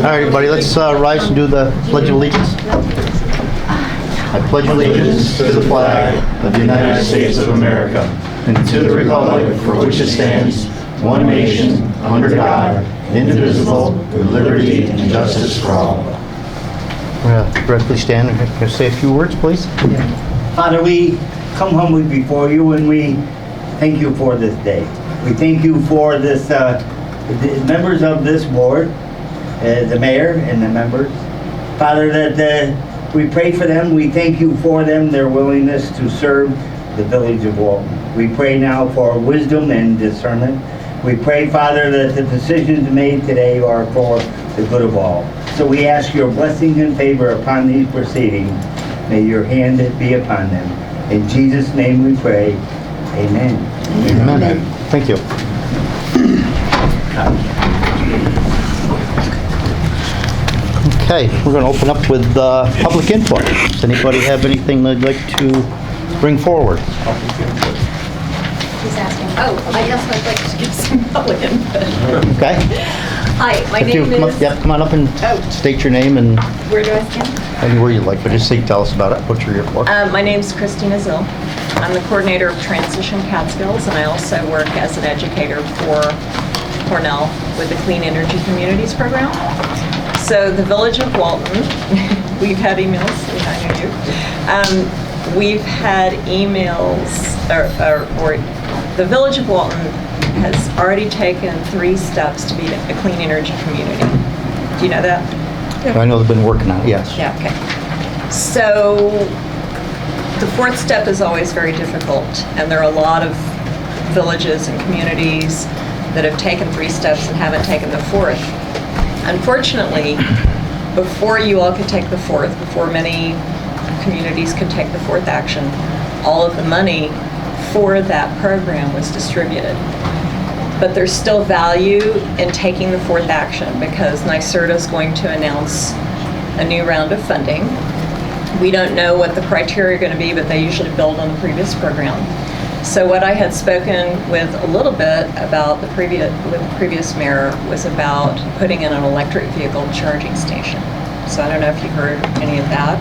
right, everybody, let's rise and do the Pledge of Allegiance. I pledge allegiance to the flag of the United States of America and to the republic for which it stands, one nation, under God, indivisible, with liberty and justice for all. Brett, please stand and say a few words, please. Father, we come humbly before you and we thank you for this day. We thank you for this, the members of this board, the mayor and the members. Father, that we pray for them. We thank you for them, their willingness to serve the village of Walton. We pray now for wisdom and discernment. We pray, Father, that the decisions made today are for the good of all. So we ask your blessings and favor upon these proceedings. May your hand be upon them. In Jesus' name we pray. Amen. Amen. Thank you. Okay, we're going to open up with public input. Does anybody have anything they'd like to bring forward? He's asking. Oh, I guess I'd like to give some public input. Okay. Hi, my If you name is... come on up and state your name and Where do I stand? anywhere you'd like, but just tell us about it, what you're here for. My name's Christina Zill. I'm the coordinator of Transition Catskills, and I also work as an educator for Cornell with the Clean Energy Communities program. So the Village of Walton, we've had emails, I know you. We've had emails, or the Village of Walton has already taken 3 steps to be a clean energy community. Do you know that? I know they've been working on it, yes. Yeah, okay. So the 4th step is always very difficult, and there are a lot of villages and communities that have taken 3 steps and haven't taken the 4th. Unfortunately, before you all could take the 4th, before many communities could take the 4th action, all of the money for that program was distributed. But there's still value in taking the 4th action because NYSERDA is going to announce a new round of funding. We don't know what the criteria are going to be, but they usually build on the previous program. So what I had spoken with a little bit about with the previous mayor was about putting in an electric vehicle charging station. So I don't know if you heard any of that.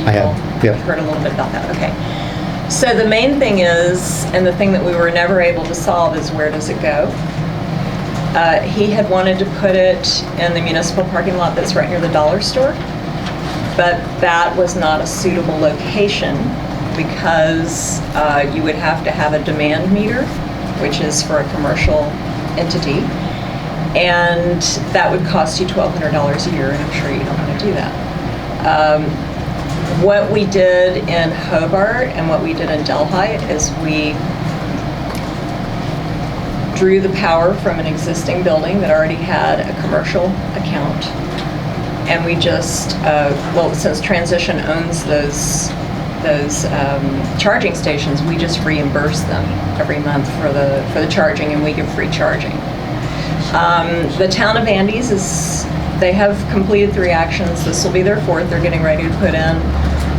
I have, yeah. You've heard a little bit about that, okay. So the main thing is, and the thing that we were never able to solve is where does it go? He had wanted to put it in the municipal parking lot that's right near the dollar store, but that was not a suitable location because you would have to have a demand meter, which is for a commercial entity, and that would cost you $1,200 a year, and I'm sure you don't want to do that. What we did in Hobart and what we did in Delhi is we drew the power from an existing building that already had a commercial account, and we just, well, since Transition owns those charging stations, we just reimburse them every month for the charging, and we give free charging. The town of Andes they have completed 3 actions. This will be their 4th. They're getting ready to put in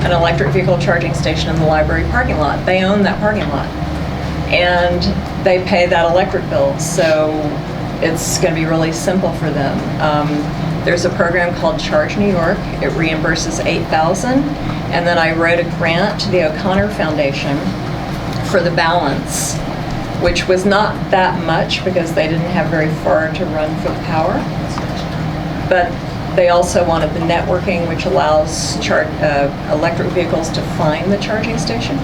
an electric vehicle charging station in the library parking lot. They own that parking lot, and they pay that electric bill, so it's going to be really simple for them. There's a program called Charge New York. It reimburses $8,000, and then I wrote a grant to the O'Connor Foundation for the balance, which was not that much because they didn't have very far to run for the power. But they also wanted the networking, which allows electric vehicles to find the charging station.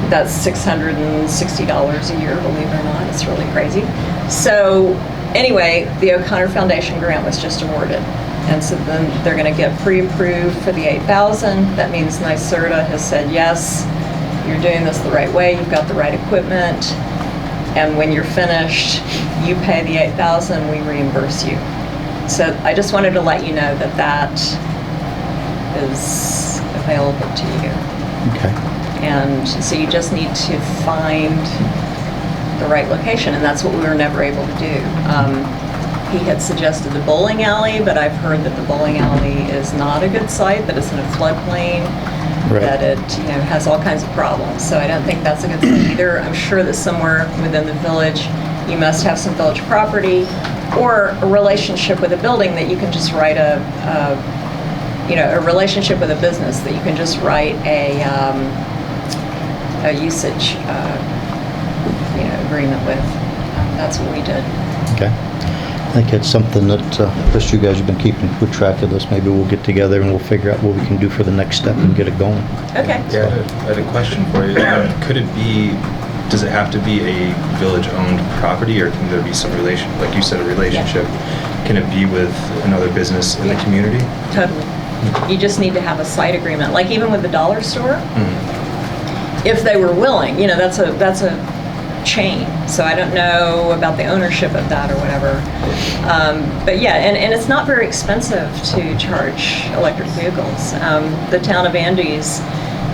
That's $660 a year, believe it or not. It's really crazy. So anyway, the O'Connor Foundation grant was just awarded. And so then they're going to get pre-approved for the $8,000. That means NYSERDA has said, yes, you're doing this the right way, you've got the right equipment, and when you're finished, you pay the $8,000, we reimburse you. So I just wanted to let you know that that is available to you. Okay. And so you just need to find the right location, and that's what we were never able to do. He had suggested the bowling alley, but I've heard that the bowling alley is not a good site, that it's in a floodplain, Right. that it has all kinds of problems. So I don't think that's a good site either. I'm sure that somewhere within the village, you must have some village property or a relationship with a building that you can just write a relationship with a business that you can just write a usage, agreement with. That's what we did. Okay. I think it's something that, Chris, you guys have been keeping good track of this. Maybe we'll get together and we'll figure out what we can do for the next step and get it going. Okay. Yeah, I had a question for you. Does it have to be a village-owned property, or can there be some relation, like you said, a relationship? Yeah. Can it be with another business in the community? Totally. You just need to have a site agreement, like even with the dollar store. Mm-hmm. If they were willing, that's a chain. So I don't know about the ownership of that or whatever. But yeah, and it's not very expensive to charge electric vehicles. The town of Andes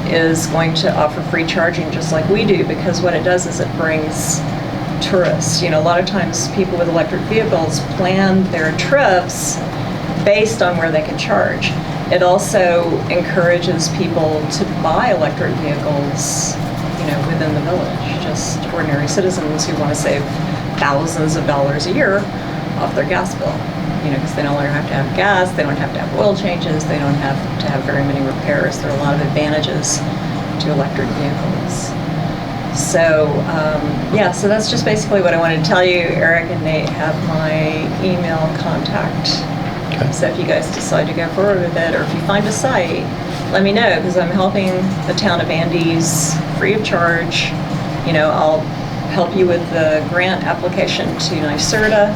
is going to offer free charging just like we do, because what it does is it brings tourists. A lot of times people with electric vehicles plan their trips based on where they can charge. It also encourages people to buy electric vehicles, within the village, just ordinary citizens who want to save thousands of dollars a year off their gas bill, because they no longer have to have gas, they don't have to have oil changes, they don't have to have very many repairs. There are a lot of advantages to electric vehicles. So, so that's just basically what I wanted to tell you. Eric and Nate have my email contact. Okay. So if you guys decide to go forward with it, or if you find a site, let me know, because I'm helping the town of Andes free of charge. I'll help you with the grant application to NYSERDA,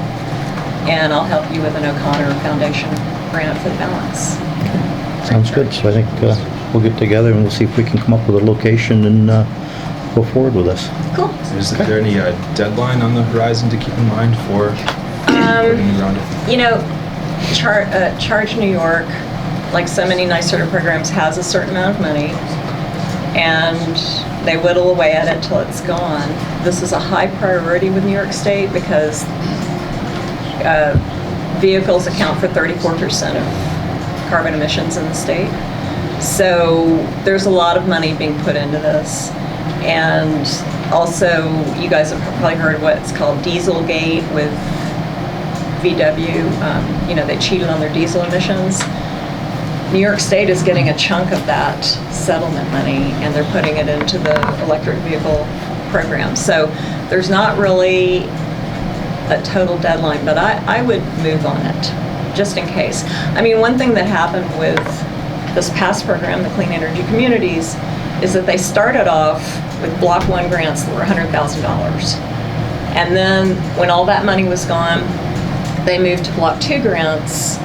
and I'll help you with an O'Connor Foundation grant for the balance. Sounds good. So I think we'll get together and we'll see if we can come up with a location and go forward with this. Cool. Is there any deadline on the horizon to keep in mind for working around it? Charge New York, like so many NYSERDA programs, has a certain amount of money, and they whittle away at it till it's gone. This is a high priority with New York State because vehicles account for 34% of carbon emissions in the state. So there's a lot of money being put into this. And also, you guys have probably heard what's called Dieselgate with VW. They cheated on their diesel emissions. New York State is getting a chunk of that settlement money, and they're putting it into the electric vehicle program. So there's not really a total deadline, but I would move on it, just in case. One thing that happened with this past program, the Clean Energy Communities, is that they started off with Block 1 grants that were $100,000. And then when all that money was gone, they moved to Block 2 grants,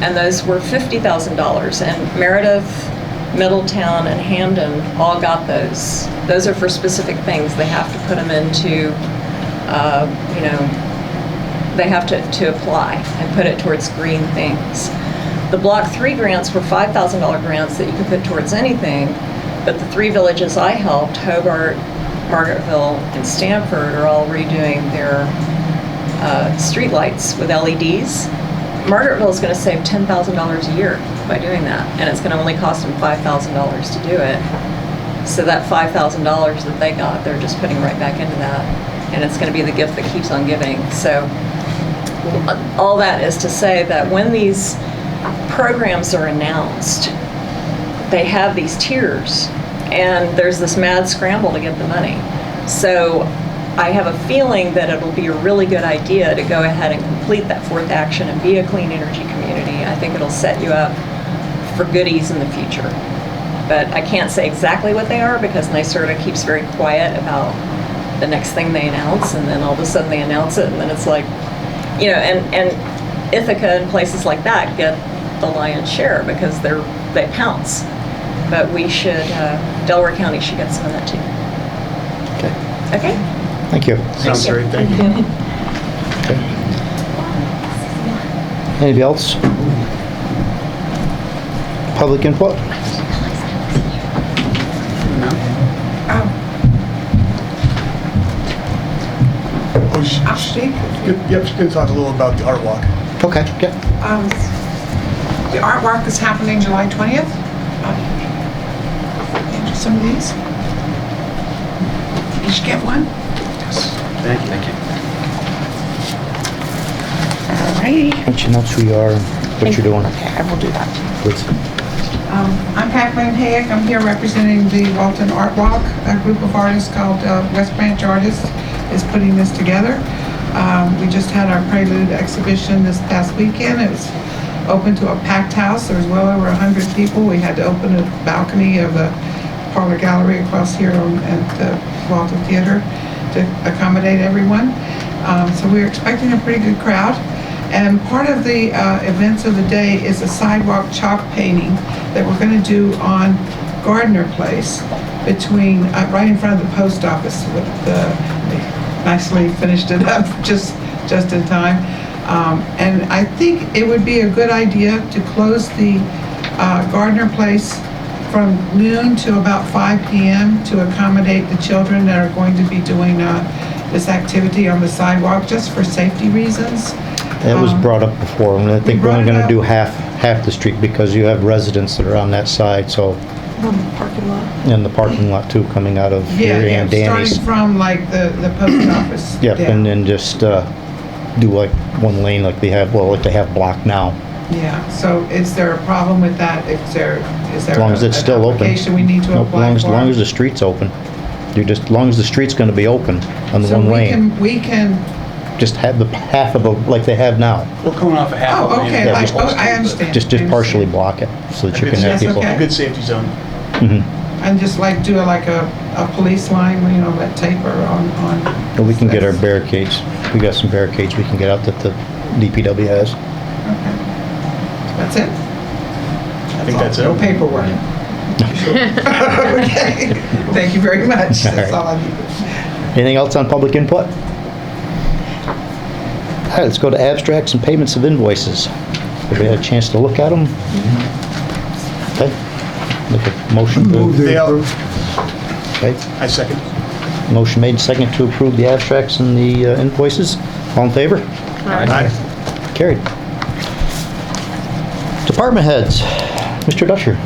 and those were $50,000. And Meredith, Middletown, and Hamden all got those. Those are for specific things. They have to put them into, they have to apply and put it towards green things. The Block 3 grants were $5,000 grants that you could put towards anything, but the 3 villages I helped, Hobart, Margaretville, and Stamford, are all redoing their streetlights with LEDs. Margaretville is going to save $10,000 a year by doing that, and it's going to only cost them $5,000 to do it. So that $5,000 that they got, they're just putting right back into that, and it's going to be the gift that keeps on giving. So all that is to say that when these programs are announced, they have these tiers, and there's this mad scramble to get the money. So I have a feeling that it'll be a really good idea to go ahead and complete that 4th action and be a clean energy community. I think it'll set you up for goodies in the future. But I can't say exactly what they are because NYSERDA keeps very quiet about the next thing they announce, and then all of a sudden they announce it, and then it's like, and Ithaca and places like that get the lion's share because they pounce. But we should, Delaware County should get some of that too. Okay. Okay? Thank you. Sounds great, thank you. Okay. Anybody else? Public input? Yep, she can talk a little about the art walk. Okay, yeah. The art walk is happening July 20th. Into some of these. Each get one. Thank you. Alrighty. Why don't you announce who you are and what you're doing? Okay, I will do that. Please. I'm Kathleen Hayek. I'm here representing the Walton Art Walk. A group of artists called West Branch Artists is putting this together. We just had our Prelude exhibition this past weekend. It was open to a packed house. There was well over 100 people. We had to open a balcony of the parlor gallery across here at the Walton Theater to accommodate everyone. So we're expecting a pretty good crowd. And part of the events of the day is a sidewalk chalk painting that we're going to do on Gardner Place between, right in front of the post office. They nicely finished it up just in time. And I think it would be a good idea to close the Gardner Place from noon to about 5 p.m. to accommodate the children that are going to be doing this activity on the sidewalk, just for safety reasons. That was brought up before, and I think we're only brought it gonna up. do half the street because you have residents that are on that side, so, Parking lot. and the parking lot too, coming out of here and Danny's. Starting from like the post office. Yep, down. and then just, do like one lane like they have, well, like they have blocked now. Yeah, so is there a problem with that? Is there As long as it's still an open. application we need to Nope, apply for? As long as the street's open. As long as the street's gonna be open on the So one lane. we can, Just have the half of the, like they have now. We're coming off a half. oh, okay, Yeah, like, just- oh, I understand. Just I understand. partially block it so that you can have That's people. okay. A good safety zone. Mhm. And just like do like a police line, you know, that taper on. But we can get our barricades. We got some barricades we can get out that the DPW has. Okay. That's it? I think that's it. No paperwork. Okay, thank you very much. That's all I need. Anything else on public input? All right, let's go to abstracts and payments of invoices. Everybody had a chance to look at them? Okay. Make a motion to, Dale, okay. I second. Motion made, second to approve the abstracts and the invoices. All in favor? Aye. Carried. Department heads. Mr. Dusher,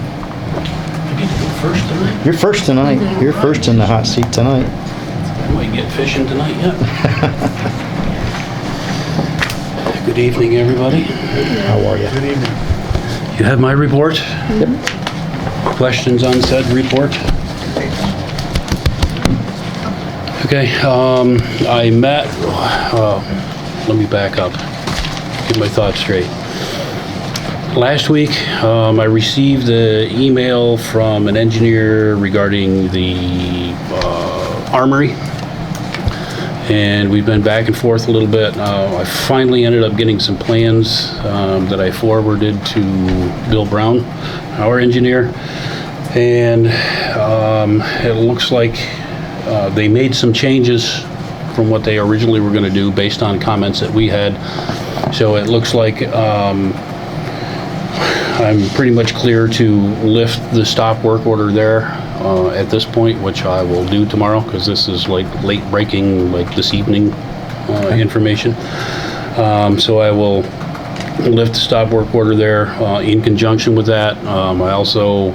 First tonight? you're first tonight. You're first in the hot seat tonight. I might get fishing tonight yet. Good evening, everybody. How are you? Good evening. You have my report? Yep. Questions on said report? Okay, I met, let me back up, get my thoughts straight. Last week, I received an email from an engineer regarding the armory. And we've been back and forth a little bit. I finally ended up getting some plans that I forwarded to Bill Brown, our engineer. And it looks like they made some changes from what they originally were gonna do based on comments that we had. So it looks like I'm pretty much clear to lift the stop work order there at this point, which I will do tomorrow, because this is like late breaking, like this evening information. So I will lift the stop work order there in conjunction with that. I also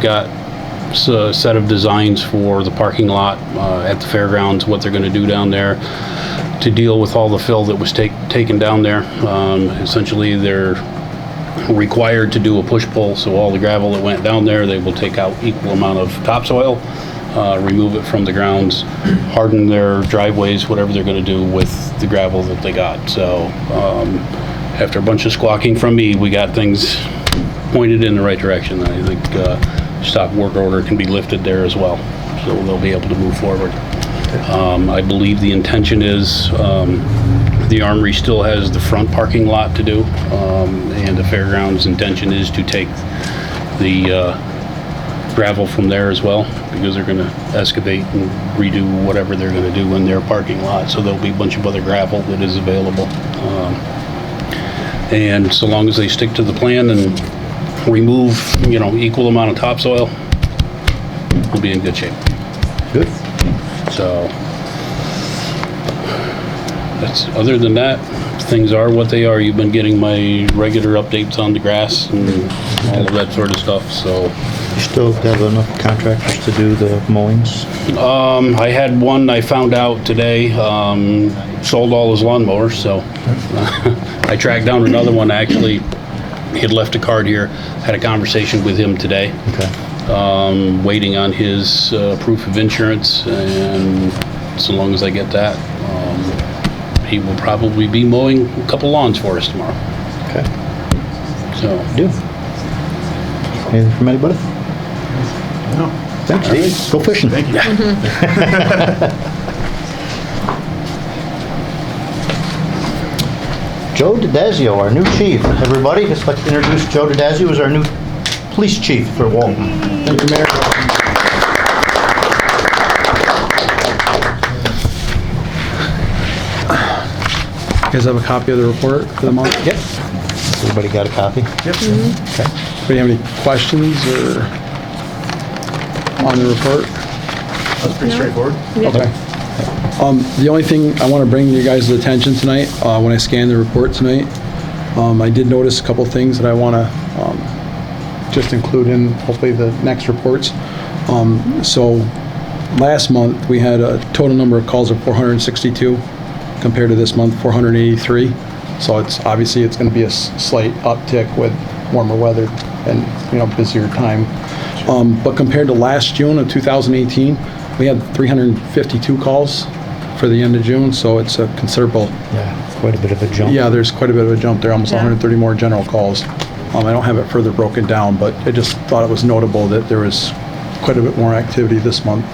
got a set of designs for the parking lot at the fairgrounds, what they're going to do down there to deal with all the fill that was taken down there. Essentially, they're required to do a push-pull, so all the gravel that went down there, they will take out equal amount of topsoil, remove it from the grounds, harden their driveways, whatever they're going to do with the gravel that they got. So after a bunch of squawking from me, we got things pointed in the right direction. I think stop work order can be lifted there as well, so they'll be able to move forward. I believe the intention is the Armory still has the front parking lot to do, and the fairgrounds' intention is to take the gravel from there as well, because they're going to excavate and redo whatever they're going to do in their parking lot. So there'll be a bunch of other gravel that is available. And so long as they stick to the plan and remove, you know, equal amount of topsoil, we'll be in good shape. Good. So, other than that, things are what they are. You've been getting my regular updates on the grass and all of that sort of stuff, so. You still have enough contractors to do the mowings? I had one I found out today, sold all his lawnmowers, so I tracked down another one, actually. He had left a card here, had a conversation with him today. Okay. Waiting on his proof of insurance, and so long as I get that, he will probably be mowing a couple lawns for us tomorrow. Okay. So, Do. Anything from anybody? No. Thanks, Steve. Go fishing. Thank you. Joe DiDazio, our new chief. Everybody, just like to introduce Joe DiDazio as our new police chief for Walton. Thank you, Mayor. You guys have a copy of the report for the month? Yep. Everybody got a copy? Yep. Okay. Anybody have any questions or on the report? That's pretty straightforward. Okay. The only thing I want to bring to you guys' attention tonight, when I scanned the report tonight, I did notice a couple things that I want to just include in hopefully the next reports. So last month, we had a total number of calls of 462 compared to this month, 483. So it's obviously it's going to be a slight uptick with warmer weather and busier time. But compared to last June of 2018, we had 352 calls for the end of June, so it's a considerable. Yeah, quite a bit of a jump. Yeah, there's quite a bit of a jump there, almost 130 more general calls. I don't have it further broken down, but I just thought it was notable that there was quite a bit more activity this month,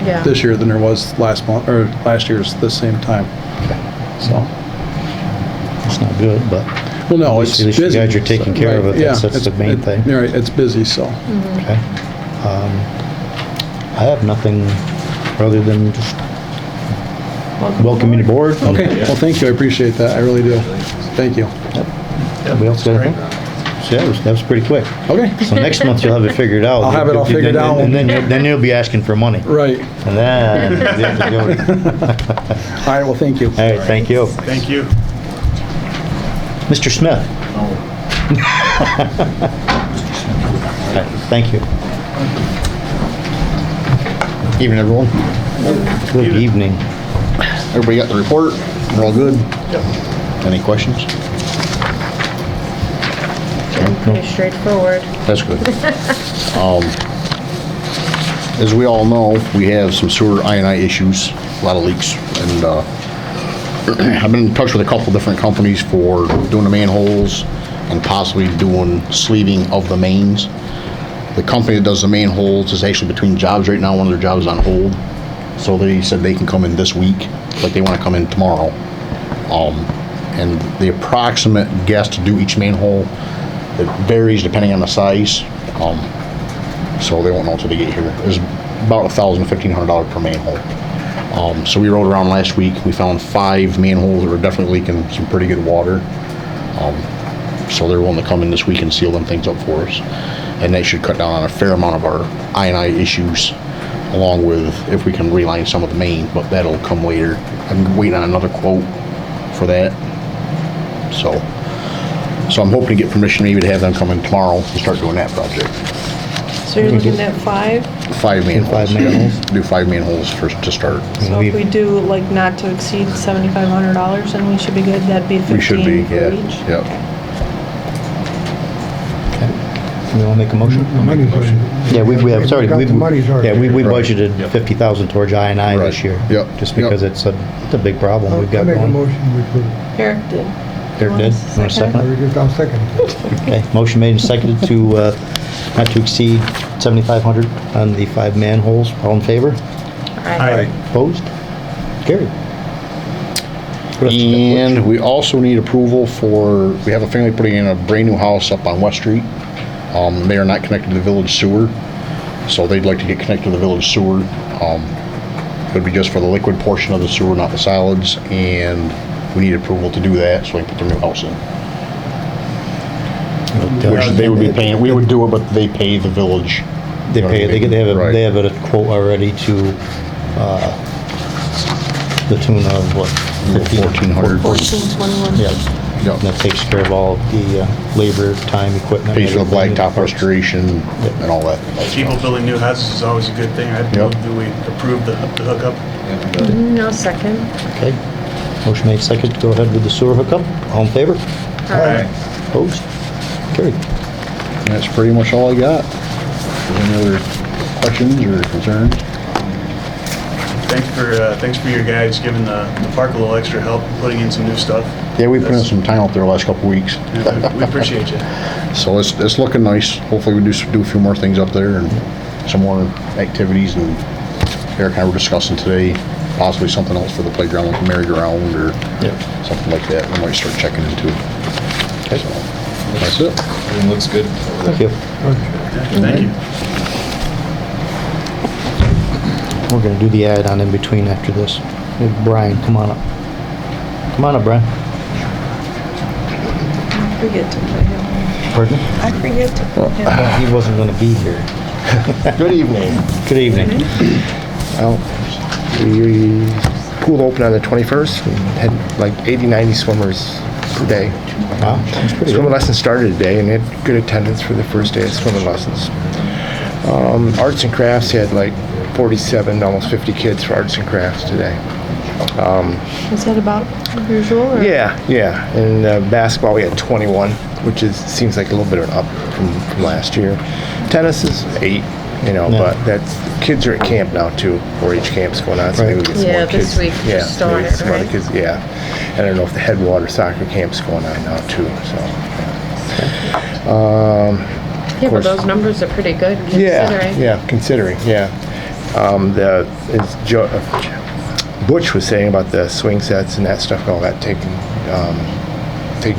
Yeah. this year than there was last month, or last year's the same time. So, It's not good, but well, no, At it's least you busy. guys are taking care of it. Right, yeah, That's the main thing. Yeah, right, it's busy, so. okay. I have nothing other than just welcome you to board. Okay, well, thank you, I appreciate that, I really do. Thank you. Anybody else got anything? So that was pretty quick. Okay, So next month you'll have it figured out. I'll have it all figured out. And then you'll be asking for money. right. And then you'll have to go. All right, well, thank you. All right, thank you. Thank you. Mr. Smith. Okay, thank you. Evening, everyone. Good evening. Everybody got the report? We're all good? Any questions? Pretty straightforward. That's good. As we all know, we have some sewer I&I issues, a lot of leaks, and I've been in touch with a couple different companies for doing the manholes and possibly doing sleeving of the mains. The company that does the manholes is actually between jobs right now. One of their jobs is on hold. So they said they can come in this week, like they want to come in tomorrow. And the approximate guess to do each manhole, it varies depending on the size. So they won't know until they get here. It's about $1,000, $1,500 per manhole. So we rode around last week. We found 5 manholes that were definitely leaking some pretty good water. So they're willing to come in this week and seal them things up for us. And that should cut down on a fair amount of our I&I issues, along with if we can reline some of the main, but that'll come later. I'm waiting on another quote for that. So I'm hoping to get permission maybe to have them come in tomorrow to start doing that project. So you're looking at 5? 5 manholes. 5 manholes. Do 5 manholes first to start. So if we do like not to exceed $7,500, then we should be good. That'd be 15 We should be, for yeah, each. yep. You want to make a motion? Yeah, we have, sorry, we budgeted 50,000 towards I&I this Right. year. Yep. Just because it's a big problem we've got I make a going. motion, we put it. Eric did. Eric did? You want a second? I'll second it. Okay, motion made and seconded to, not to exceed 7,500 on the 5 manholes. All in favor? Aye. Opposed? Carried. What else you got? And we also need approval for, we have a family putting in a brand new house up on West Street. They are not connected to the village sewer, so they'd like to get connected to the village sewer. It would be just for the liquid portion of the sewer, not the solids, and we need approval to do that so we can put their new house in. Which they would be paying, we would do it, but they pay the village. They pay, Right. they have a quote already to, the tune of what? 1,400. 1421. Yeah, Yep. and that takes care of all the labor, time, equipment. Pays for the everything. blacktop restoration and all that. People building new houses is always a good thing. I'd Yep. move that we approve the hookup. No second. Okay, motion made second to go ahead with the sewer hookup. All in favor? Opposed? Carried. That's pretty much all I got. Any other questions or concerns? Thanks for your guys giving the park a little extra help, putting in some new stuff. Yeah, we put in some time out there the last couple of weeks. Yeah, we appreciate you. So it's looking nice. Hopefully we do a few more things up there and some more activities, and Eric and I were discussing today, possibly something else for the playground, like a merry-go-round or something like that. We might start checking into. Okay. So that's it. Everything looks good. Thank you. Thank you. We're gonna do the add-on in between after this. Hey, Brian, come on up. Come on up, Brian. I forget to put him on. Pardon? I forget to put him on. He wasn't gonna be here. Good evening. Good evening. Well, we pool opened on the 21st and had like 80, 90 swimmers per day. Wow, that's pretty Swimming good. lessons started today and had good attendance for the first day of swimming lessons. Arts and crafts had like 47, almost 50 kids for arts and crafts today. Is that about usual? Or? Yeah. And basketball we had 21, which seems like a little bit of an up from last year. Tennis is 8, but that's kids are at camp now too. 4-H camp's going on, so maybe we get some more kids. This week Yeah, just started, maybe some other right? kids. Yeah, and I don't know if the Headwater soccer camp's going on now too. So. Yeah, but those numbers are pretty good considering. Butch was saying about the swing sets and that stuff, all that taken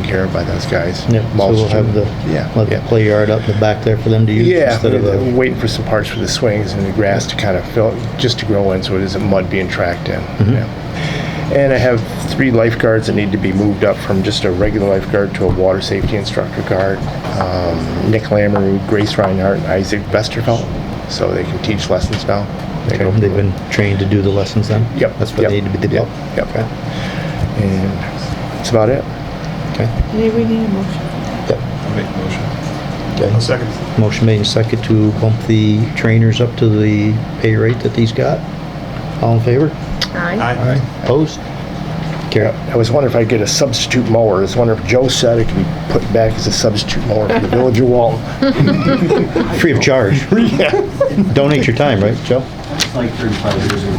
care of by those guys. Yep, so we'll have the play yard up in the back there for them to use instead of we're waiting for some parts for the swings and the grass to kind of just to grow in so it isn't mud being tracked in. Yeah. And I have 3 lifeguards that need to be moved up from just a regular lifeguard to a water safety instructor guard. Nick Lamoureux, Grace Reinhardt, and Isaac Vesterfeld, so they can teach lessons now. They've been trained to do the lessons then? Yep. That's what they need to be developed? Yep. Okay. And that's about it. Okay. Maybe we need a motion. Yep. I'll make a motion. Okay. I'll second. Motion made and second to bump the trainers up to the pay rate that he's got. All in favor? Aye. Opposed? Carried. I was wondering if I'd get a substitute mower. I was wondering if Joe said it could be put back as a substitute mower for the village of Walton. Free of charge. Yeah. Donate your time, right, Joe? It's like 35 years ago.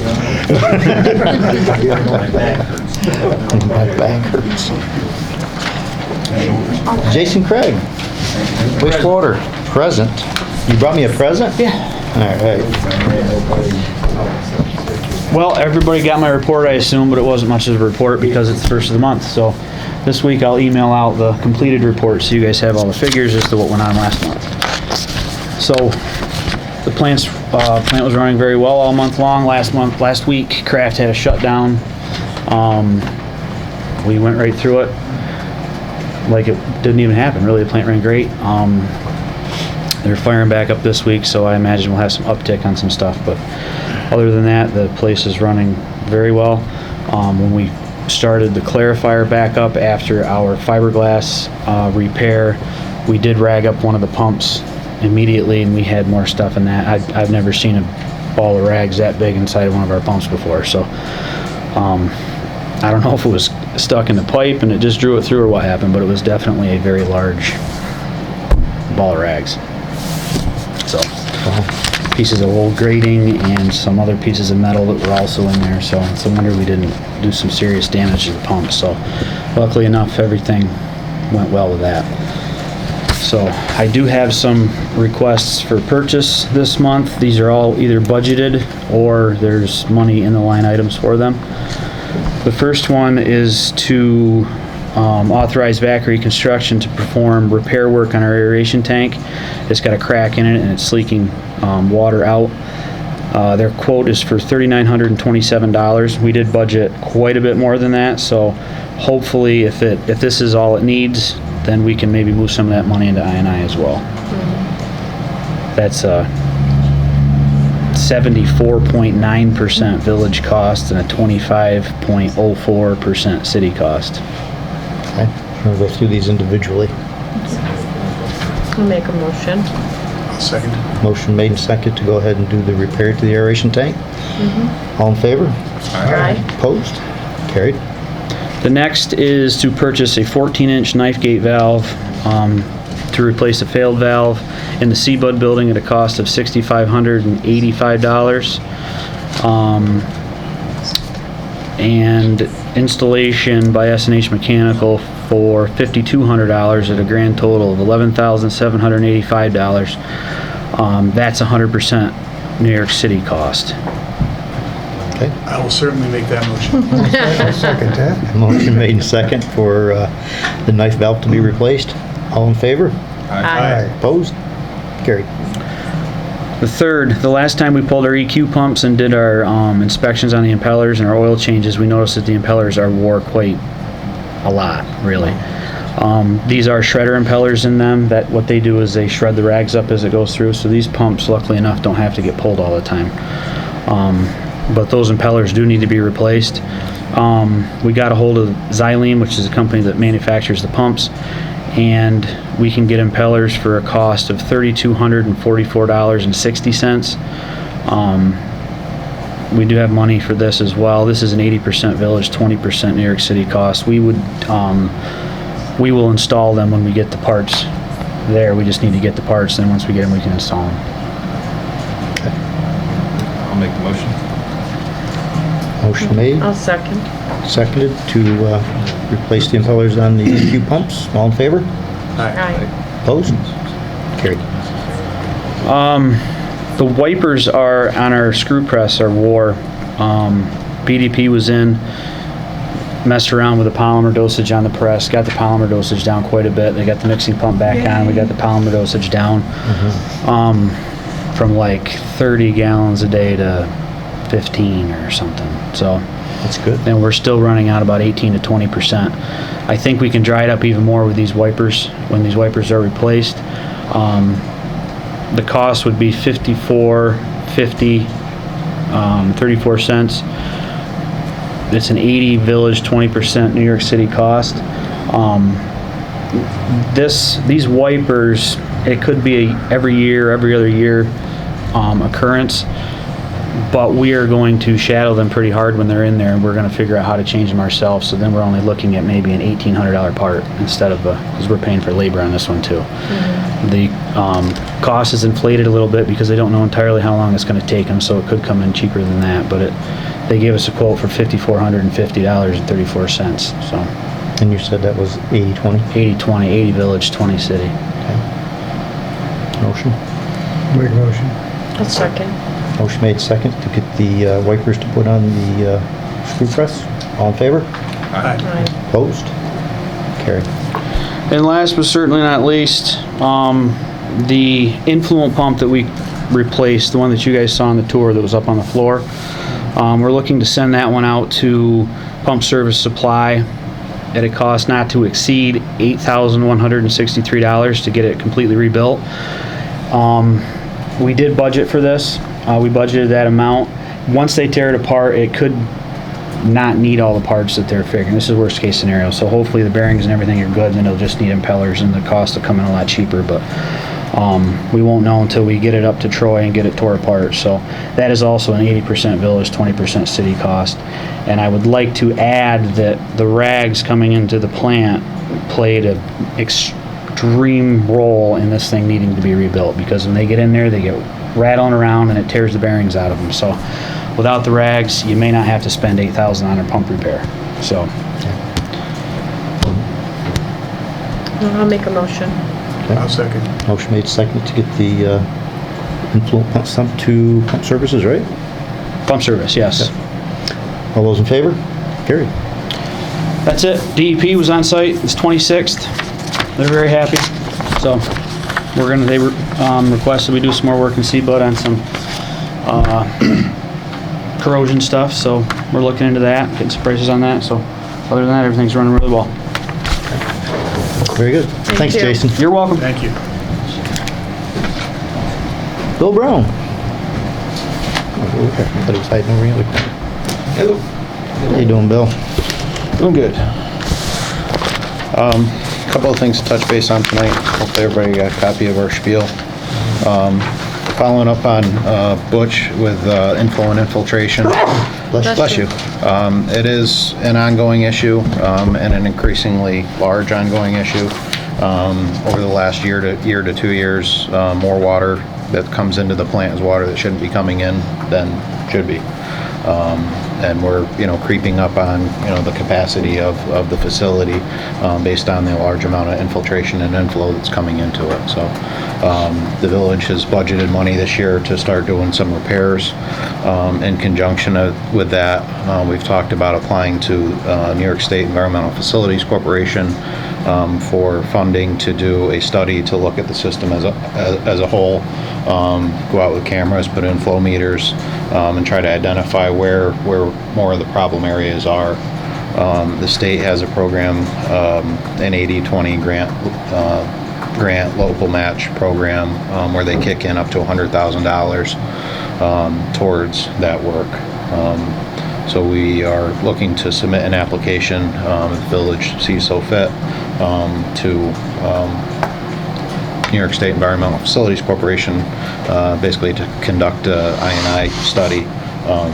My back hurts. Jason Craig, Wastewater, present. You brought me a present? Yeah. All right. Well, everybody got my report, I assume, but it wasn't much of a report because it's the first of the month. So this week I'll email out the completed report so you guys have all the figures as to what went on last month. So the plant was running very well all month long. Last week, Kraft had a shutdown. We went right through it like it didn't even happen. Really, the plant ran great. They're firing back up this week, so I imagine we'll have some uptick on some stuff. But other than that, the place is running very well. When we started the clarifier back up after our fiberglass repair, we did rag up one of the pumps immediately, and we had more stuff in that. I've never seen a ball of rags that big inside of one of our pumps before. So I don't know if it was stuck in the pipe and it just drew it through or what happened, but it was definitely a very large ball of rags. So pieces of old grating and some other pieces of metal that were also in there, so it's a wonder we didn't do some serious damage to the pump. So luckily enough, everything went well with that. So I do have some requests for purchase this month. These are all either budgeted or there's money in the line items for them. The first one is to authorize Vackery Construction to perform repair work on our aeration tank. It's got a crack in it and it's leaking water out. Their quote is for $3,927. We did budget quite a bit more than that, so hopefully if this is all it needs, then we can maybe move some of that money into I&I as well. That's 74.9% village cost and a 25.04% city cost. Okay. We'll go through these individually. I'll make a motion. I'll second. Motion made and second to go ahead and do the repair to the aeration tank. All in favor? Aye. Opposed? Carried. The next is to purchase a 14-inch knife gate valve to replace a failed valve in the Seabud building at a cost of $6,585. And installation by S&H Mechanical for $5,200 at a grand total of $11,785. That's 100% New York City cost. Okay. I will certainly make that motion. Second that. Motion made and second for the knife valve to be replaced. All in favor? Aye. Opposed? Carried. The last time we pulled our EQ pumps and did our inspections on the impellers and our oil changes, we noticed that the impellers are wore quite a lot, really. These are shredder impellers in them. That what they do is they shred the rags up as it goes through. So these pumps, luckily enough, don't have to get pulled all the time. But those impellers do need to be replaced. We got a hold of Xylene, which is a company that manufactures the pumps, and we can get impellers for a cost of $3,244.60. We do have money for this as well. This is an 80% Village, 20% New York City cost. We will install them when we get the parts there. We just need to get the parts, then once we get them, we can install them. I'll make the motion. Motion made, I'll second. seconded to replace the impellers on the EQ pumps. All in favor? Aye. Opposed? Carried. The wipers are on our screw press are wore. BDP was in, messed around with the polymer dosage on the press, got the polymer dosage down quite a bit. They got the mixing pump back on, we got the polymer dosage down from like 30 gallons a day to 15 or something. So That's good. and we're still running out about 18 to 20%. I think we can dry it up even more with these wipers when these wipers are replaced. The cost would be $54.50, 34 cents. It's an 80 Village, 20% New York City cost. These wipers, it could be a every year, every other year occurrence, but we are going to shadow them pretty hard when they're in there, and we're going to figure out how to change them ourselves. So then we're only looking at maybe an $1,800 part instead of because we're paying for labor on this one too. The cost is inflated a little bit because they don't know entirely how long it's going to take them, so it could come in cheaper than that. But they gave us a quote for $5,450.34. So. And you said that was 80-20? 80-20, 80 Village, 20 City. Okay. Motion? Make a motion. I'll second. Motion made second to get the wipers to put on the screw press. All in favor? Aye. Opposed? Carried. And last but certainly not least, the influent pump that we replaced, the one that you guys saw on the tour that was up on the floor, we're looking to send that one out to Pump Service Supply at a cost not to exceed $8,163 to get it completely rebuilt. We did budget for this. We budgeted that amount. Once they tear it apart, it could not need all the parts that they're figuring. This is worst case scenario. So hopefully the bearings and everything are good, and then it'll just need impellers and the cost will come in a lot cheaper. But we won't know until we get it up to Troy and get it tore apart. So that is also an 80% Village, 20% city cost. And I would like to add that the rags coming into the plant played an extreme role in this thing needing to be rebuilt, because when they get in there, they get rattling around and it tears the bearings out of them. So without the rags, you may not have to spend $8,000 on a pump repair. So I'll make a motion. I'll second. Motion made second to get the influent pump sent to Pump Services, right? Pump Service, yes. Okay. All those in favor? Carried. That's it. DEP was on site. It's 26th. They're very happy. So they requested we do some more work in Seabud on some corrosion stuff. So we're looking into that, getting some prices on that. So other than that, everything's running really well. Very good. Thanks, you. Jason. You're welcome. Thank you. Bill Brown. Oh, I thought he was hiding over here. Hello. How you doing, Bill? Doing good. Couple of things to touch base on tonight. Hopefully everybody got a copy of our spiel. following up on Butch with inflow and infiltration. Bless you. It is an ongoing issue and an increasingly large ongoing issue. Over the last year to 2 years, more water that comes into the plant is water that shouldn't be coming in than should be. And we're, creeping up on, the capacity of the facility based on the large amount of infiltration and inflow that's coming into it. So the village has budgeted money this year to start doing some repairs. In conjunction with that, we've talked about applying to New York State Environmental Facilities Corporation for funding to do a study to look at the system as a whole, go out with cameras, put in flow meters, and try to identify where more of the problem areas are. The state has a program, an 80-20 grant local match program, where they kick in up to $100,000 towards that work. So we are looking to submit an application, if the village sees so fit, to New York State Environmental Facilities Corporation, basically to conduct a I&I study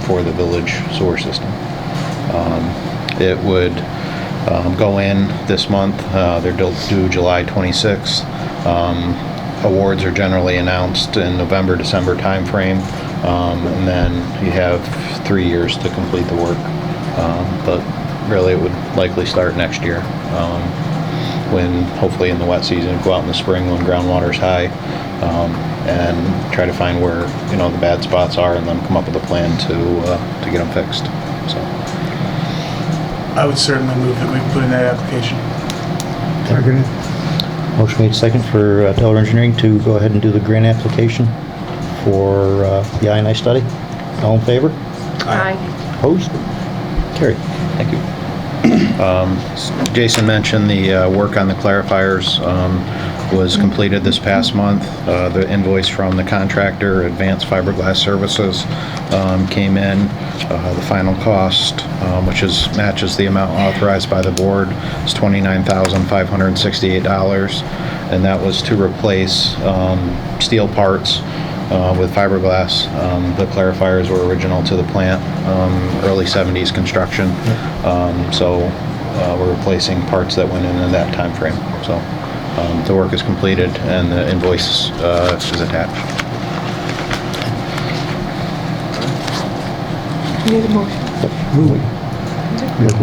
for the village sewer system. It would go in this month. They're due July 26th. Awards are generally announced in November, December timeframe, and then you have 3 years to complete the work. But really, it would likely start next year, when hopefully in the wet season, go out in the spring when groundwater's high, and try to find where the bad spots are, and then come up with a plan to get them fixed. So I would certainly move that we put in that application. Motion made second for Teller Engineering to go ahead and do the grant application for the I&I study. All in favor? Aye. Opposed? Carried. Thank you. Jason mentioned the work on the clarifiers was completed this past month. The invoice from the contractor, Advanced Fiberglass Services, came in. The final cost, which matches the amount authorized by the board, is $29,568, and that was to replace steel parts with fiberglass. The clarifiers were original to the plant, early 70s construction. So we're replacing parts that went in that time frame. So the work is completed and the invoice is attached. Need a motion.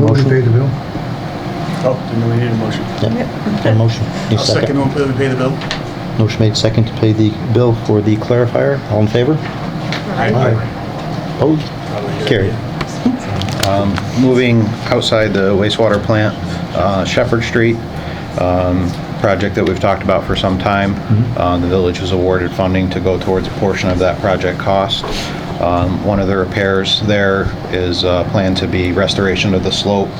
Motion. Pay the bill? Oh, didn't know we needed a motion. Yeah. Motion. Need a I'll second that we pay the bill. Motion made second to pay the bill for the clarifier. All in favor? Aye. Opposed? Carried. Moving outside the wastewater plant, Shepherd Street, project that we've talked about for some time. The village was awarded funding to go towards a portion of that project cost. One of the repairs there is planned to be restoration of the slope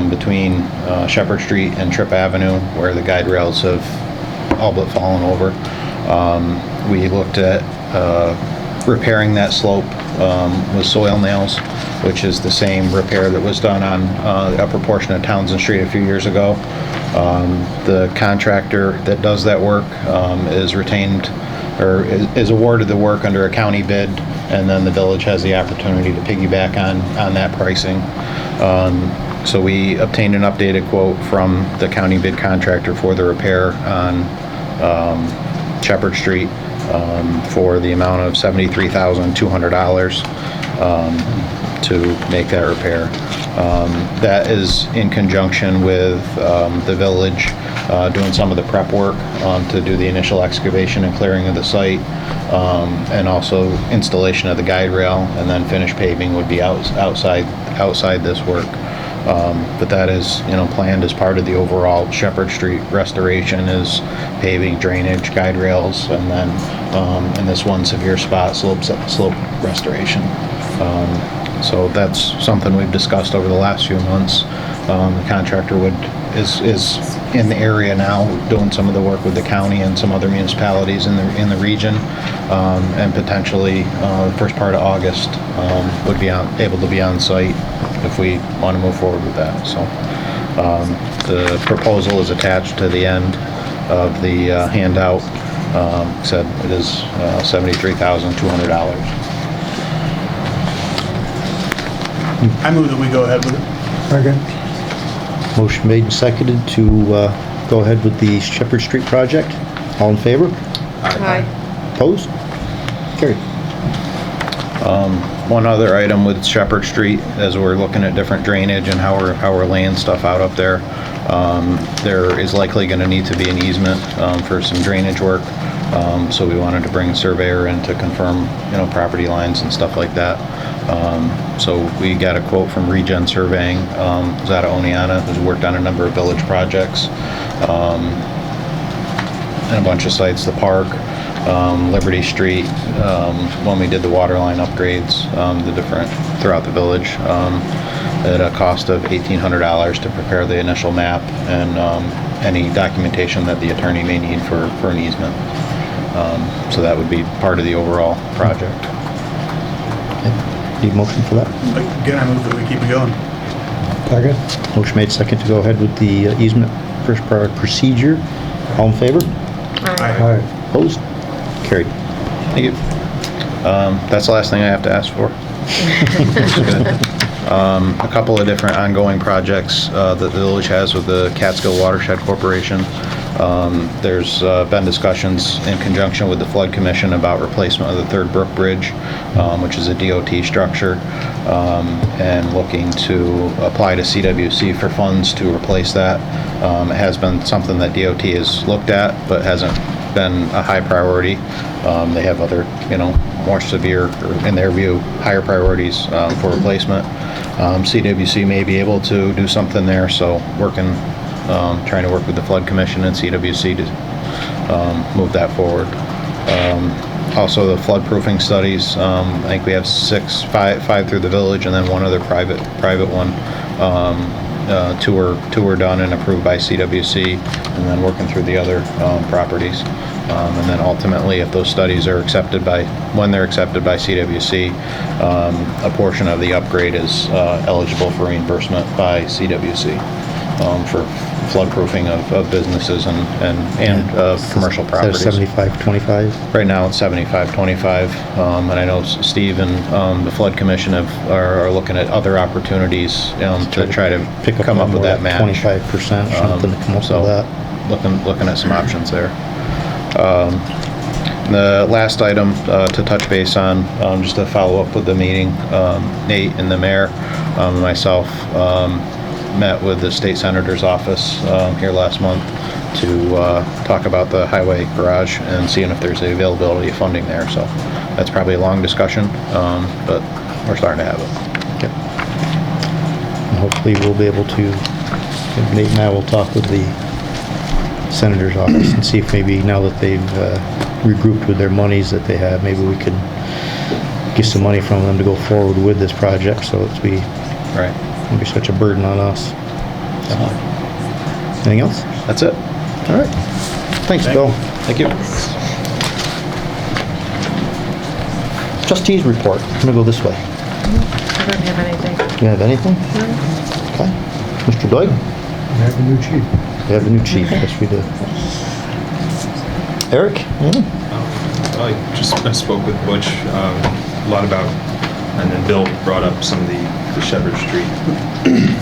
between Shepherd Street and Tripp Avenue, where the guide rails have all but fallen over. We looked at repairing that slope with soil nails, which is the same repair that was done on the upper portion of Townsend Street a few years ago. The contractor that does that work is retained or is awarded the work under a county bid, and then the village has the opportunity to piggyback on that pricing. So we obtained an updated quote from the county bid contractor for the repair on Shepherd Street for the amount of $73,200 to make that repair. That is in conjunction with the village doing some of the prep work to do the initial excavation and clearing of the site, and also installation of the guide rail, and then finished paving would be outside this work. But that is, planned as part of the overall Shepherd Street restoration, is paving, drainage, guide rails, and then in this one severe spot, slope restoration. So that's something we've discussed over the last few months. The contractor is in the area now, doing some of the work with the county and some other municipalities in the region, and potentially the first part of August would be able to be on site if we want to move forward with that. So the proposal is attached to the end of the handout. Said it is $73,200. I move that we go ahead with it. Motion made and seconded to go ahead with the Shepherd Street project. All in favor? Aye. Opposed? Carried. One other item with Shepherd Street, as we're looking at different drainage and how we're laying stuff out up there, there is likely going to need to be an easement for some drainage work. So we wanted to bring a surveyor in to confirm, property lines and stuff like that. So we got a quote from Regen Surveying, who's out of Oneonta, who's worked on a number of village projects, and a bunch of sites, the park, Liberty Street, when we did the water line upgrades, the different throughout the village, at a cost of $1,800 to prepare the initial map and any documentation that the attorney may need for an easement. So that would be part of the overall project. Need a motion for that? Again, I move that we keep it going. Motion made second to go ahead with the easement first procedure. All in favor? Aye. Opposed? Carried. Thank you. That's the last thing I have to ask for. A couple of different ongoing projects that the village has with the Catskill Watershed Corporation. There's been discussions in conjunction with the Flood Commission about replacement of the Third Brook Bridge, which is a DOT structure, and looking to apply to CWC for funds to replace that. It has been something that DOT has looked at, but hasn't been a high priority. They have other, more severe, or in their view, higher priorities for replacement. CWC may be able to do something there, so trying to work with the Flood Commission and CWC to move that forward. Also, the flood-proofing studies, I think we have five through the village, and then one other private one. Two were done and approved by CWC, and then working through the other properties. And then ultimately, if those studies are when they're accepted by CWC, a portion of the upgrade is eligible for reimbursement by CWC for flood-proofing of businesses and commercial properties. Is that 75-25? Right now, it's 75-25, and I know Steve and the Flood Commission are looking at other opportunities to try to come up with that match. 25% or something to come up with that. Looking at some options there. The last item to touch base on, just to follow up with the meeting, Nate and the mayor and myself met with the state senator's office here last month to talk about the highway garage and seeing if there's the availability of funding there. So that's probably a long discussion, but we're starting to have it. Okay. And hopefully we'll be able to, Nate and I will talk with the senator's office and see if maybe now that they've regrouped with their monies that they have, maybe we can get some money from them to go forward with this project, so it's right. Won't be such a burden on us. Anything else? That's it. All right. Thanks, Bill. Thank you. Trustees report. I'm gonna go this way. I don't have anything. You have anything? No. Okay. Mr. Doig? We have a new chief. We have a new chief. Yes, we do. Eric? I spoke with Butch a lot about, and then Bill brought up some of the Shepherd Street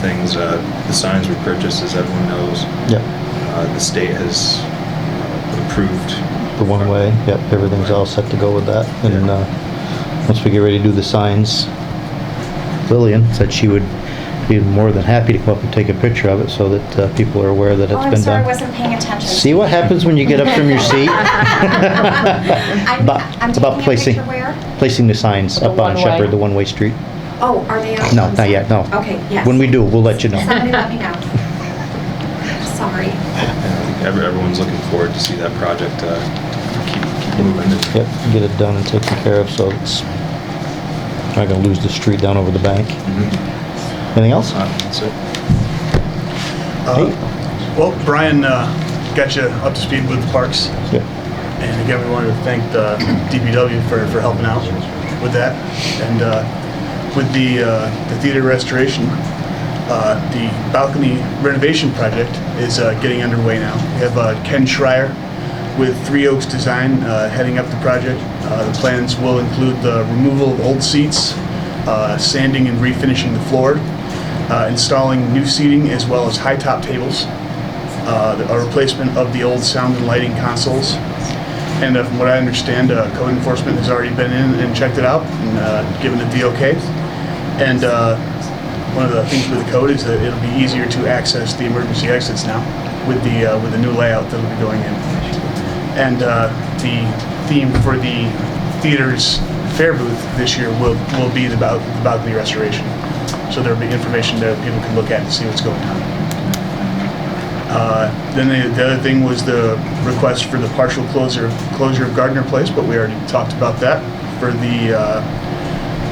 things. The signs we purchased, as everyone knows. Yep. The state has approved The one way. Yep. Everything's all set to go with that. And once we get ready to do the signs, Lillian said she would be more than happy to come up and take a picture of it so that people are aware that it's been done. I'm sorry, I wasn't paying attention. See what happens when you get up from your seat? I'm About taking a picture where? placing the signs up on Shepherd, the one-way street. Oh, are they up? No, not yet, no. Okay, yes. When we do, we'll let you know. Somebody let me know. Sorry. Everyone's looking forward to see that project keep moving. Yep, get it done and taken care of so it's not gonna lose the street down over the bank. Anything else? That's it. Well, Brian got you up to speed with the parks. Yeah. And again, we wanted to thank the DPW for helping out with that. And with the theater restoration, the balcony renovation project is getting underway now. We have Ken Schreier with Three Oaks Design heading up the project. The plans will include the removal of old seats, sanding and refinishing the floor, installing new seating as well as high-top tables, a replacement of the old sound and lighting consoles. And from what I understand, code enforcement has already been in and checked it out and given it the okay. And one of the things with the code is that it'll be easier to access the emergency exits now with the new layout that'll be going in. And the theme for the theater's fair booth this year will be the balcony restoration. So there'll be information there that people can look at and see what's going on. Then the other thing was the request for the partial closure of Gardner Place, but we already talked about that for the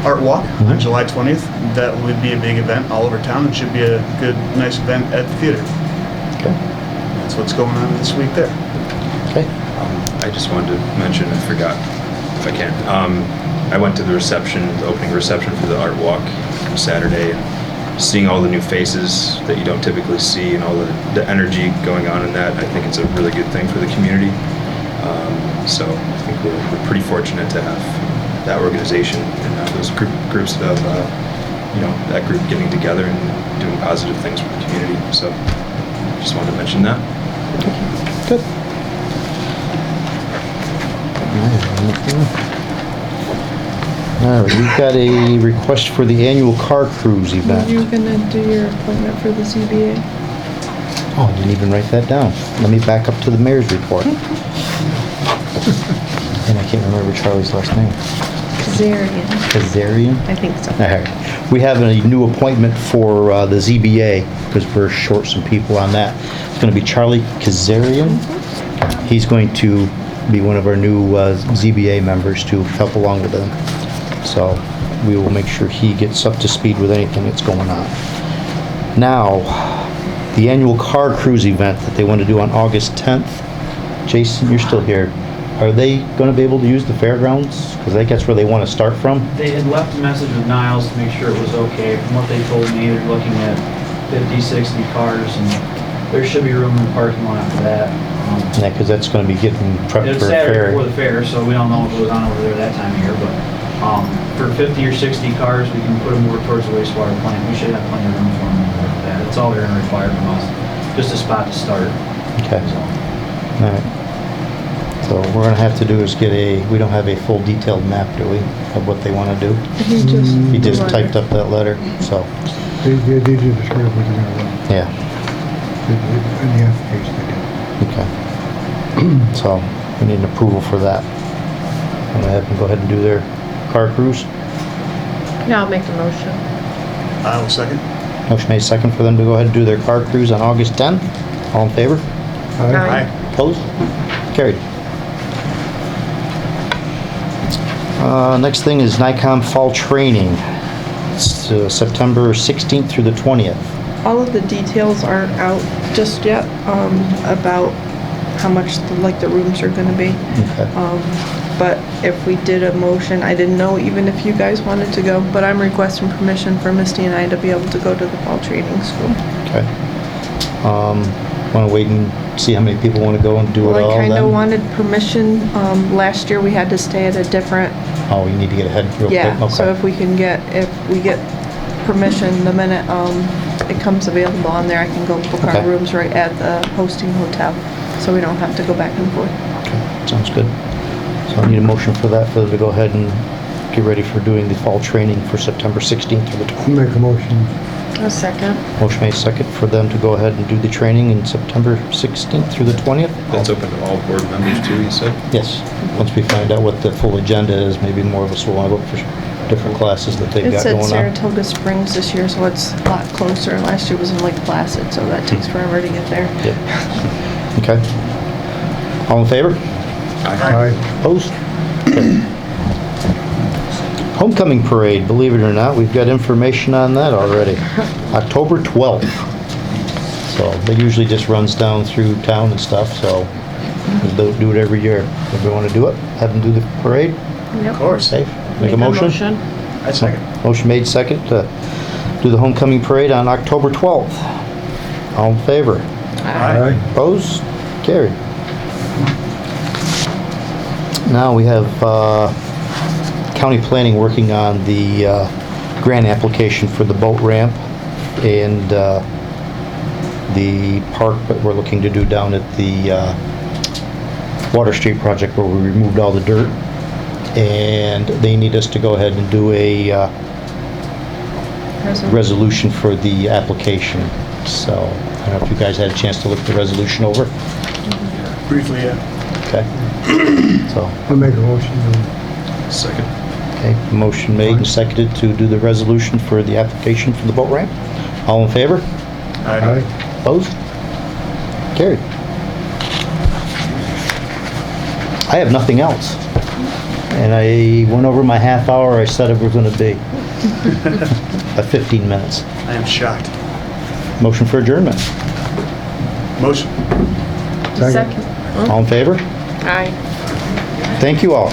Art Walk on July 20th. That would be a big event all over town. It should be a good, nice event at the theater. Okay. That's what's going on this week there. Okay. I just wanted to mention, I forgot if I can. I went to the reception, the opening reception for the Art Walk on Saturday, and seeing all the new faces that you don't typically see and all the energy going on in that, I think it's a really good thing for the community. So I think we're pretty fortunate to have that organization and those groups of, that group getting together and doing positive things for the community. So just wanted to mention that. Good. All right, we've got a request for the annual car cruise Were event. you gonna do your appointment for the ZBA? Oh, I didn't even write that down. Let me back up to the mayor's report. And I can't remember Charlie's last name. Kazarian. Kazarian? I think so. All right. We have a new appointment for the ZBA, because we're short some people on that. It's going to be Charlie Kazarian. He's going to be one of our new ZBA members to help along with them. So we will make sure he gets up to speed with anything that's going on. Now, the annual car cruise event that they want to do on August 10th. Jason, you're still here. Are they going to be able to use the fairgrounds? Because I think that's where they want to start from. They had left a message with Niles to make sure it was okay. From what they told me, they're looking at 50, 60 cars, and there should be room in the parking lot for that. Yeah, because that's going to be getting prepped It's for a Saturday fair. before the fair, so we don't know what goes on over there that time of year, but for 50 or 60 cars, we can put them more towards the wastewater plant. We should have plenty of room for them over that. That's all they're going to require from us, just a spot to start. Okay. All right. So what we're going to have to do is get we don't have a full detailed map, do we, of what they want to do? He just typed up that letter, so. They did describe what they're gonna run. Yeah. In the application they did. Okay. So we need an approval for that. I'm going to have them go ahead and do their car cruise. Yeah, I'll make the motion. I will second. Motion made second for them to go ahead and do their car cruise on August 10th. All in favor? Aye. Opposed? Carried. Next thing is NICOM Fall Training. It's September 16th through the 20th. All of the details aren't out just yet, about how much the rooms are gonna be. Okay. But if we did a motion, I didn't know even if you guys wanted to go, but I'm requesting permission for Misty and I to be able to go to the fall training school. Okay. Want to wait and see how many people want to go and do it all Well, I kinda then? wanted permission, last year we had to stay at a different, Oh, you need to get ahead real quick? yeah, so Okay. if we get permission, the minute, it comes available on there, I can go book our Okay. rooms right at the hosting hotel, so we don't have to go back and forth. Okay, sounds good. So I need a motion for that, for them to go ahead and get ready for doing the fall training for September 16th through the 20th. Make a motion. A second. Motion made second for them to go ahead and do the training in September 16th through the 20th. That's open to all board members too, you said? Yes. Once we find out what the full agenda is, maybe more of us will want to look for different classes that they've It's got at going on. Saratoga Springs this year, so it's a lot closer. Last year was in Lake Placid, so that takes forever to get there. Yep. Okay. All in favor? Aye. Opposed? Homecoming Parade, believe it or not, we've got information on that already. October 12th. So they usually just runs down through town and stuff, so we do it every year. If we want to do it, have them do the parade. Yep. Of course. Safe. Make a motion? I second. Motion made second to do the homecoming parade on October 12th. All in favor? Aye. Opposed? Carried. Now we have county planning working on the grant application for the boat ramp and the park that we're looking to do down at the Water Street project where we removed all the dirt. And they need us to go ahead and do a resolution for the application. So I don't know if you guys had a chance to look the resolution over. Briefly, yeah. Okay. So, I'll make a motion to Second. okay, motion made and seconded to do the resolution for the application for the boat ramp. All in favor? Aye. Opposed? Carried. I have nothing else. And I went over my half hour I said it was going to be. By 15 minutes. I am shocked. Motion for adjournment. Motion. Second. All in favor? Aye. Thank you all.